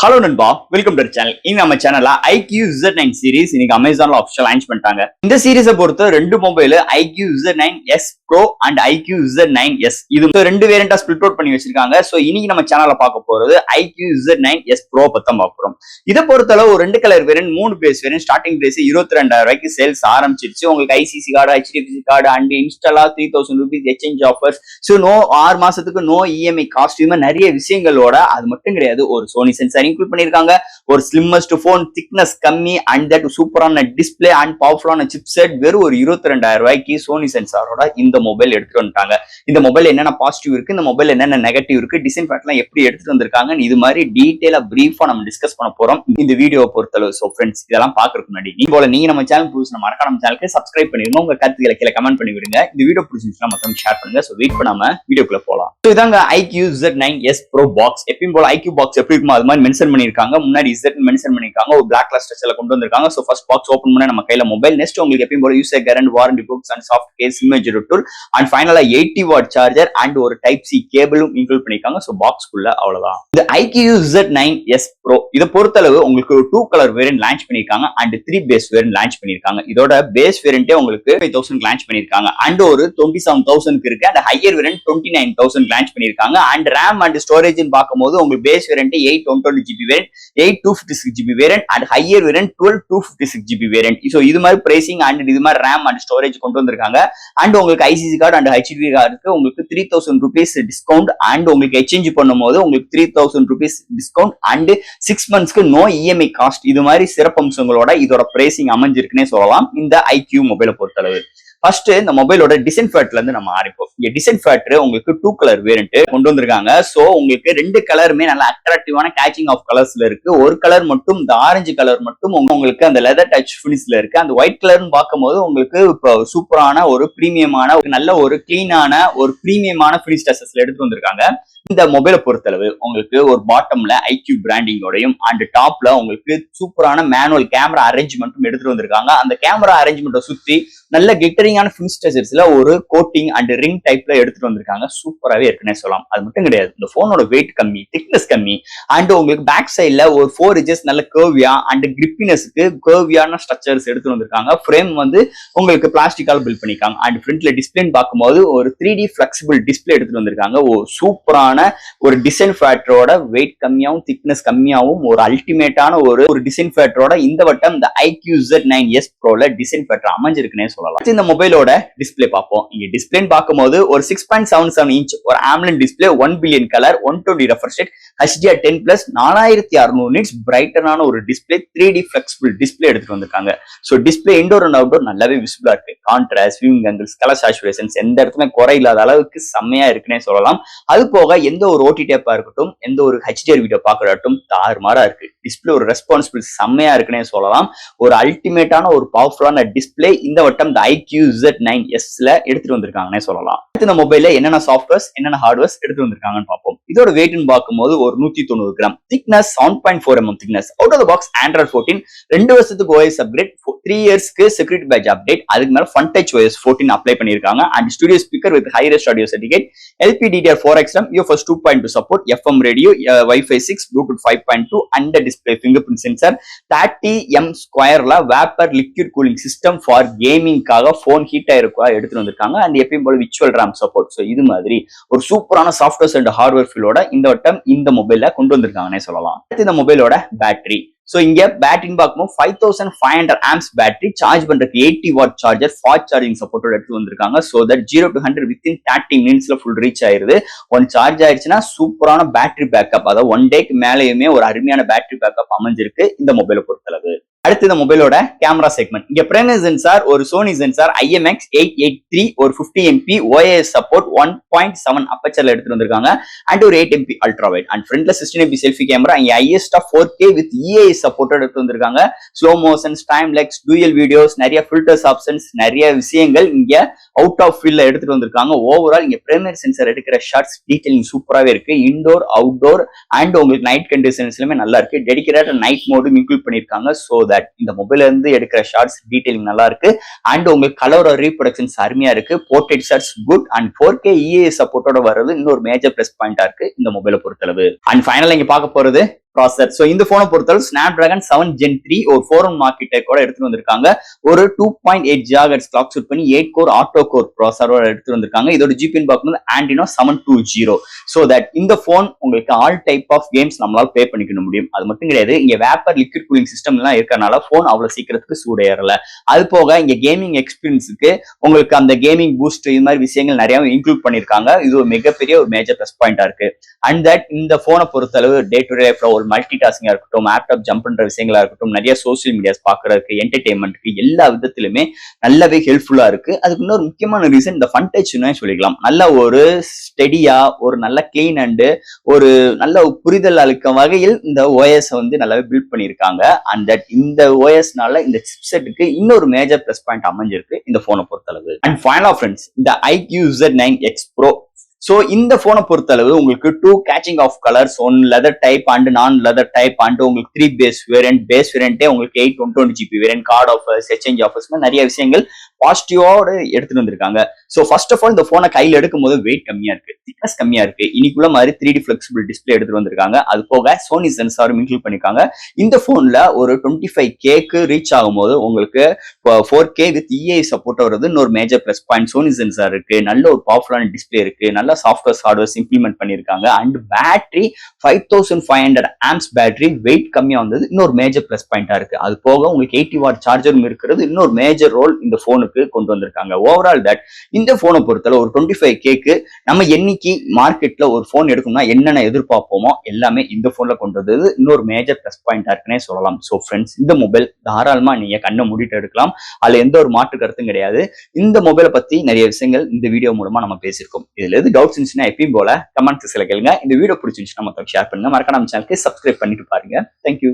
Hello நண்பா, welcome to channel. இந்த நம்ம சேனல்ல IQ Z9 சீரிஸ் இன்னைக்கு அமேசான்ல ஆஃபிஷியல் லான்ச் பண்ணிட்டாங்க. இந்த சீரிஸை பொறுத்த ரெண்டு mobile IQ Z9s Pro and IQ Z9s இது ரெண்டு வேரியண்டா ஸ்பிளிட் அவுட் பண்ணி வச்சிருக்காங்க. சோ இன்னைக்கு நம்ம சேனல்ல பார்க்க போறது IQ Z9s Pro பத்தி பார்க்க போறோம். இதை பொறுத்தளவு ஒரு ரெண்டு கலர் வேரியன்ட், மூணு பேஸ் வேரியன்ட், ஸ்டார்டிங் பிரைஸ் 22,000 ரூபாய்க்கு சேல்ஸ் ஆரம்பிச்சிருச்சு. உங்களுக்கு ICC card, HDFC card and இன்ஸ்டாலா 3,000 rupees எக்ஸ்சேஞ்ச் ஆஃபர்ஸ். சோ 6 மாசத்துக்கு நோ EMI காஸ்ட், நிறைய விஷயங்களோட அது மட்டும் கிடையாது, ஒரு சோனி சென்சார் இன்க்ளூட் பண்ணிருக்காங்க, ஒரு ஸ்லிம்மஸ்ட் போன், திக்னஸ் கம்மி அண்ட் தட் சூப்பரான டிஸ்பிளே அண்ட் பவர்ஃபுல்லான சிப்செட் வெறும் ஒரு 22,000 ரூபாய்க்கு சோனி சென்சாரோட இந்த மொபைல் எடுத்துட்டு வந்துட்டாங்க. இந்த மொபைல் என்னென்ன பாசிட்டிவ் இருக்கு, இந்த மொபைல் என்னென்ன நெகட்டிவ் இருக்கு, டிசைன் பேட்டர்லாம் எப்படி எடுத்துட்டு வந்திருக்காங்க, இது மாதிரி டீடைலா பிரீஃபா நம்ம டிஸ்கஸ் பண்ண போறோம் இந்த வீடியோவை பொறுத்தளவு. சோ ஃப்ரெண்ட்ஸ், இதெல்லாம் பாக்குறதுக்கு முன்னாடி நீங்க நம்ம சேனல் புதுசு மறக்காம நம்ம சேனலுக்கு சப்ஸ்கிரைப் பண்ணிருங்க, உங்க கருத்துக்களை கீழே கமெண்ட் பண்ணி விடுங்க. இந்த வீடியோ பிடிச்சிருந்துச்சுன்னா மத்தவங்க ஷேர் பண்ணுங்க. சோ வெயிட் பண்ணாம வீடியோக்குள்ள போலாம். சோ இதாங்க IQ Z9s Pro பாக்ஸ். எப்பயும் போல IQ பாக்ஸ் எப்படி இருக்குமோ அது மாதிரி மென்ஷன் பண்ணிருக்காங்க. முன்னாடி Z மென்ஷன் பண்ணிருக்காங்க, ஒரு பிளாக் கலர் ஸ்ட்ரக்சர்ல கொண்டு வந்திருக்காங்க. சோ ஃபர்ஸ்ட் பாக்ஸ் ஓபன் பண்ணா நம்ம கையில மொபைல். நெக்ஸ்ட் உங்களுக்கு எப்பயும் போல user guarantee, warranty books and soft case, image tool and ஃபைனலா 80 வாட் சார்ஜர் அண்ட் ஒரு டைப் சி கேபிளும் இன்க்ளூட் பண்ணிருக்காங்க. சோ பாக்ஸ்க்குள்ள அவ்வளவுதான். இந்த IQ Z9s Pro இதை பொறுத்தளவு உங்களுக்கு ஒரு 2 கலர் வேரியன்ட் லான்ச் பண்ணிருக்காங்க அண்ட் 3 பேஸ் வேரியன்ட் லான்ச் பண்ணிருக்காங்க. இதோட பேஸ் வேரியன்ட்டே உங்களுக்கு 5,000 லான்ச் பண்ணிருக்காங்க அண்ட் ஒரு 27,000 இருக்கு அண்ட் ஹையர் வேரியன்ட் 29,000 லான்ச் பண்ணிருக்காங்க. அண்ட் RAM அண்ட் ஸ்டோரேஜ் பார்க்கும்போது உங்களுக்கு base variant 8/128GB variant, 8/256GB variant and higher variant 12/256GB variant. So இது மாதிரி பிரைசிங் அண்ட் இது மாதிரி RAM அண்ட் ஸ்டோரேஜ் கொண்டு வந்திருக்காங்க. அண்ட் உங்களுக்கு ICC கார்டு அண்ட் HDFC கார்டுக்கு உங்களுக்கு 3,000 rupees டிஸ்கவுண்ட் அண்ட் உங்களுக்கு எக்ஸ்சேஞ்ச் பண்ணும்போது உங்களுக்கு 3,000 rupees டிஸ்கவுண்ட் அண்ட் 6 monthsக்கு நோ EMI காஸ்ட். இது மாதிரி சிறப்பம்சங்களோட இதோட பிரைசிங் அமைஞ்சிருக்குன்னே சொல்லலாம் இந்த IQ மொபைலை பொறுத்தளவு. ஃபர்ஸ்ட் இந்த மொபைலோட டிசைன் ஃபேக்டர்ல இருந்து நம்ம ஆரம்பிப்போம். இங்க டிசைன் ஃபேக்டர் உங்களுக்கு 2 கலர் வேரியன்ட் கொண்டு வந்திருக்காங்க. சோ உங்களுக்கு ரெண்டு கலருமே நல்ல அட்ராக்டிவான கேச்சிங் ஆஃப் கலர்ஸ்ல இருக்கு. ஒரு கலர் மட்டும், இந்த ஆரஞ்சு கலர் மட்டும் உங்களுக்கு அந்த லெதர் டச் ஃபினிஷ்ல இருக்கு. அந்த ஒயிட் கலர்னு பார்க்கும்போது உங்களுக்கு இப்போ சூப்பரான ஒரு பிரீமியமான நல்ல ஒரு கிளீனான ஒரு பிரீமியமான ஃபினிஷ் டச்சஸ்ல எடுத்து வந்திருக்காங்க. இந்த மொபைலை பொறுத்தளவு உங்களுக்கு ஒரு பாட்டம்ல IQ பிராண்டிங்கோடையும் அண்ட் டாப்ல உங்களுக்கு சூப்பரான மேனுவல் கேமரா அரேஞ்ச்மெண்ட்டும் எடுத்துட்டு வந்திருக்காங்க. அந்த கேமரா அரேஞ்ச்மெண்ட்டை சுத்தி நல்ல கிளிட்டரிங்கான ஃபினிஷ் டச்சஸ்ல ஒரு கோட்டிங் அண்ட் ரிங் டைப்ல எடுத்துட்டு வந்திருக்காங்க. சூப்பராகவே இருக்குன்னே சொல்லலாம். அது மட்டும் கிடையாது, இந்த போனோட வெயிட் கம்மி, திக்னஸ் கம்மி அண்ட் உங்களுக்கு பேக் சைட்ல ஒரு 4 inches நல்ல கர்வியா அண்ட் கிரிப்பினஸ்க்கு கர்வியான ஸ்ட்ரக்சர்ஸ் எடுத்துட்டு வந்திருக்காங்க. ஃப்ரேம் வந்து உங்களுக்கு பிளாஸ்டிக்கால பில்ட் பண்ணிருக்காங்க அண்ட் ஃப்ரண்ட்ல டிஸ்பிளேன்னு பார்க்கும்போது ஒரு 3D ஃபிளெக்சிபிள் டிஸ்பிளே எடுத்துட்டு வந்திருக்காங்க. ஒரு சூப்பரான ஒரு டிசைன் ஃபேக்டரோட வெயிட் கம்மியாவும் திக்னஸ் கம்மியாவும் ஒரு அல்டிமேட்டான ஒரு டிசைன் ஃபேக்டரோட இந்த வட்டம் இந்த IQ Z9s Proல டிசைன் ஃபேக்டர் அமைஞ்சிருக்குன்னே சொல்லலாம். இந்த மொபைலோட டிஸ்பிளே பார்ப்போம். இங்க டிஸ்பிளேன்னு பார்க்கும்போது ஒரு 6.77 inch ஒரு AMOLED display, 1 billion colour, 120 refresh rate, HDR10+, 4600 nits பிரைட்டனான ஒரு டிஸ்பிளே, 3D ஃபிளெக்சிபிள் டிஸ்பிளே எடுத்துட்டு வந்திருக்காங்க. So display indoor and outdoor நல்லாவே விசிபிளா இருக்கு. கான்ட்ராஸ்ட், வியூவிங் ஆங்கிள்ஸ், கலர் சாச்சுரேஷன்ஸ் எந்த இடத்துல குறை இல்லாத அளவுக்கு செம்மையா இருக்குன்னே சொல்லலாம். அது போக எந்த ஒரு OTT ஆப்பா இருக்கட்டும், எந்த ஒரு HDR வீடியோ பார்க்கறட்டும் தாறுமாறா இருக்கு. டிஸ்பிளே ஒரு ரெஸ்பான்சிபிள் செம்மையா இருக்குன்னே சொல்லலாம். ஒரு அல்டிமேட்டான ஒரு பவர்ஃபுல்லான டிஸ்பிளே இந்த வட்டம் இந்த IQ Z9sல எடுத்துட்டு வந்திருக்காங்கன்னே சொல்லலாம். இந்த மொபைல்ல என்னென்ன சாஃப்ட்வேர்ஸ் என்னென்ன ஹார்ட்வேர்ஸ் எடுத்து வந்திருக்காங்கன்னு பார்ப்போம். இதோட வெயிட்னு பார்க்கும்போது ஒரு 190 gram, thickness 7.4 mm thickness, out of the box Android 14, 2 வருஷத்துக்கு OS அப்கிரேட், 3 இயர்ஸ்க்கு செக்யூரிட்டி பேட்ச் அப்டேட், அதுக்கு மேல Fun Touch OS 14 அப்ளை பண்ணிருக்காங்க and studio speaker with high rest audio certificate, LPDDR4X UFS 2.2 support, FM radio, Wi-Fi 6, Bluetooth 5.2 and the display fingerprint sensor, 30M squareல vapor liquid cooling system for gaming காக phone heat ஆயிருக்கா எடுத்துட்டு வந்திருக்காங்க and எப்பயும் போல virtual RAM support. So இது மாதிரி ஒரு சூப்பரான சாஃப்ட்வேர்ஸ் அண்ட் ஹார்ட்வேர் ஃபீலோட இந்த வட்டம் இந்த மொபைல்ல கொண்டு வந்திருக்காங்கன்னே சொல்லலாம். இந்த மொபைலோட பேட்டரி, சோ இங்க பேட்டரின்னு பார்க்கும்போது 5500 amps பேட்டரி, சார்ஜ் பண்றதுக்கு 80 வாட் சார்ஜர், ஃபாஸ்ட் சார்ஜிங் சப்போர்ட்டோட எடுத்து வந்திருக்காங்க. சோ தட் 0 to 100 within 30 minutesல ஃபுல் ரீச் ஆயிருது. ஒன் சார்ஜ் ஆயிடுச்சுன்னா சூப்பரான பேட்டரி பேக்கப், அதாவது 1 டேக்கு மேலேயுமே ஒரு அருமையான பேட்டரி பேக்கப் அமைஞ்சிருக்கு இந்த மொபைலை பொறுத்தளவு. அடுத்து இந்த மொபைலோட கேமரா செக்மெண்ட், இங்க பிரைமரி சென்சார் ஒரு சோனி சென்சார் IMX883, ஒரு 50MP OIS சப்போர்ட், 1.7 அப்பச்சர்ல எடுத்துட்டு வந்திருக்காங்க அண்ட் ஒரு 8MP அல்ட்ரா வைட் அண்ட் ஃப்ரண்ட்ல 16MP செல்ஃபி கேமரா, இங்க ISTA 4K with EIS support எடுத்து வந்திருக்காங்க. Slow motions, time labs, dual videos, நிறைய ஃபில்டர்ஸ் ஆப்ஷன்ஸ், நிறைய விஷயங்கள் இங்க அவுட் ஆஃப் ஃபீல்ட்ல எடுத்துட்டு வந்திருக்காங்க. ஓவரால் இங்க பிரைமரி சென்சார் எடுக்கிற ஷாட்ஸ் டீடைலிங் சூப்பராகவே இருக்கு. இன்டோர், அவுட்டோர் அண்ட் உங்களுக்கு நைட் கண்டிஷன்ஸ்லுமே நல்லா இருக்கு. டெடிகேட்டட் நைட் மோடும் இன்க்ளூட் பண்ணிருக்காங்க. சோ தட் இந்த மொபைல்ல இருந்து எடுக்கிற ஷார்ட்ஸ் டீடைலிங் நல்லா இருக்கு அண்ட் உங்களுக்கு கலர் ரீப்ரொடக்ஷன்ஸ் அருமையா இருக்கு. Portrait shots good and 4K EIS சப்போர்ட்டோட வர்றது இன்னொரு மேஜர் பிளஸ் பாயிண்டா இருக்கு இந்த மொபைலை பொறுத்தளவு. அண்ட் ஃபைனலா இங்க பார்க்க போறது ப்ராசர். ஸோ இந்த போனை பொறுத்தவரை ஸ்னாப்டிராகன் 7 Gen 3 ஒரு 4 ஆர்கிடெக்ட் கூட எடுத்துட்டு வந்திருக்காங்க. ஒரு 2.8 GHz கிளாக் சூட் பண்ணி 8 கோர் ஆட்டோ கோர் ப்ராசரோட எடுத்துட்டு வந்திருக்காங்க. இதோட ஜிபின்னு பார்க்கும்போது Adreno 720. ஸோ தட் இந்த போன் உங்களுக்கு ஆல் டைப் ஆஃப் கேம்ஸ் நம்மளால ப்ளே பண்ணிக்க முடியும். அது மட்டும் கிடையாது, இங்க வேப்பர் லிக்விட் கூலிங் சிஸ்டம் எல்லாம் இருக்கறனால போன் அவ்வளவு சீக்கிரத்துக்கு சூடேறல. அது போக இங்க கேமிங் எக்ஸ்பீரியன்ஸுக்கு உங்களுக்கு அந்த கேமிங் பூஸ்ட் இது மாதிரி விஷயங்கள் நிறைய இன்க்ளூட் பண்ணிருக்காங்க. இது ஒரு மிகப்பெரிய ஒரு மேஜர் பிளஸ் பாயிண்டா இருக்கு. அண்ட் தட் இந்த போனை பொறுத்தளவு டே டு டே லைஃப்ல ஒரு மல்டி டாஸ்கிங்கா இருக்கட்டும், லேப்டாப் ஜம்ப் பண்ற விஷயங்களா இருக்கட்டும், நிறைய சோசியல் மீடியாஸ் பாக்குறதுக்கு, என்டர்டைன்மெண்ட்க்கு எல்லா விதத்திலுமே நல்லாவே ஹெல்ப்ஃபுல்லா இருக்கு. அதுக்கு இன்னொரு முக்கியமான ரீசன் இந்த ஃபன் டச்னே சொல்லிக்கலாம். நல்ல ஒரு ஸ்டெடியா, ஒரு நல்ல கிளீன் அண்ட் ஒரு நல்ல புரிதல் அளிக்கும் வகையில் இந்த ஓஎஸ் வந்து நல்லாவே பில்ட் பண்ணியிருக்காங்க. அண்ட் தட் இந்த ஓஎஸ்னால இந்த சிப்செட்டுக்கு இன்னொரு மேஜர் பிளஸ் பாயிண்ட் அமைஞ்சிருக்கு இந்த போனை பொறுத்தளவு. அண்ட் ஃபைனலா ஃப்ரெண்ட்ஸ், இந்த iQOO Z9X Pro. ஸோ இந்த போனை பொறுத்தளவு உங்களுக்கு 2 கேச்சிங் of colours, 1 leather type and non leather type and உங்களுக்கு 3 பேஸ் வேரியன்ட்டே உங்களுக்கு 8 120GB variant, card offers, exchange offers, நிறைய விஷயங்கள் பாசிட்டிவோட எடுத்துட்டு வந்திருக்காங்க. ஸோ ஃபர்ஸ்ட் ஆஃப் ஆல் இந்த போனை கையில் எடுக்கும் போது வெயிட் கம்மியா இருக்கு, திக்னஸ் கம்மியா இருக்கு. இன்னைக்குள்ள மாதிரி 3D ஃபிளெக்சிபிள் டிஸ்பிளே எடுத்துட்டு வந்திருக்காங்க. அது போக சோனி சென்சாரும் இன்க்ளூட் பண்ணிருக்காங்க. இந்த போன்ல ஒரு 25K ரீச் ஆகும் போது உங்களுக்கு 4K வித் EI சப்போர்ட் வருது. இன்னொரு major plus point. Sony sensor இருக்கு, நல்ல ஒரு பவர்ஃபுல்லான டிஸ்பிளே இருக்கு, நல்ல சாஃப்ட்வேர் ஹார்ட்வேர்ஸ் இம்ப்ளிமெண்ட் பண்ணிருக்காங்க. அண்ட் பேட்டரி 5500 ஆம்ஸ் பேட்டரி, வெயிட் கம்மியா வந்தது இன்னொரு மேஜர் பிளஸ் பாயிண்டா இருக்கு. அது போக உங்களுக்கு 80 வாட் சார்ஜரும் இருக்கிறது இன்னொரு மேஜர் ரோல் இந்த போனுக்கு கொண்டு வந்திருக்காங்க. ஓவரால் தட் இந்த போனை பொறுத்தல ஒரு 25K நம்ம என்னைக்கு மார்க்கெட்ல ஒரு போன் எடுக்கணும்னா என்னென்ன எதிர்பார்ப்போமோ எல்லாமே இந்த போன்ல கொண்டு வந்தது இன்னொரு மேஜர் பிளஸ் பாயிண்டா இருக்குன்னே சொல்லலாம். ஸோ ஃப்ரெண்ட்ஸ், இந்த மொபைல் தாராளமா நீங்க கண்ணை மூடிட்டு எடுக்கலாம். அதுல எந்த ஒரு மாற்று கருத்தும் கிடையாது. இந்த மொபைலை பத்தி நிறைய விஷயங்கள் இந்த வீடியோ மூலமா நம்ம பேசியிருக்கோம். இதுல எது டவுட்ஸ் இருந்துச்சுன்னா எப்பயும் போல கமெண்ட் செக்ஷன்ல கேளுங்க. இந்த வீடியோ பிடிச்சிருந்துச்சுன்னா மொத்தம் ஷேர் பண்ணுங்க. மறக்காம நம்ம சேனலுக்கு சப்ஸ்கிரைப் பண்ணிட்டு பாருங்க. தேங்க்யூ.